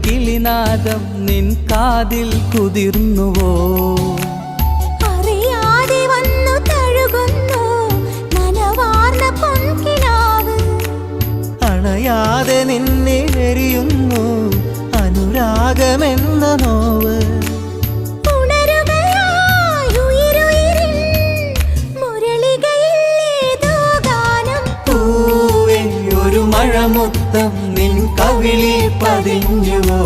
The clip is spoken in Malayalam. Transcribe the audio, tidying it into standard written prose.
കിളിനാദം നിൻ കാതിൽ കുതിർന്നുവോ? അറിയാതെ വന്നു തഴുകുന്നു നനവാർന്ന പൊൻകിനാവ്. അണയാതെ നിന്നെ എരിയുന്നു അനുരാഗമെന്ന നോവ്. മഴമുത്തം നിൻ കവിളിൽ പതിഞ്ഞുവോ?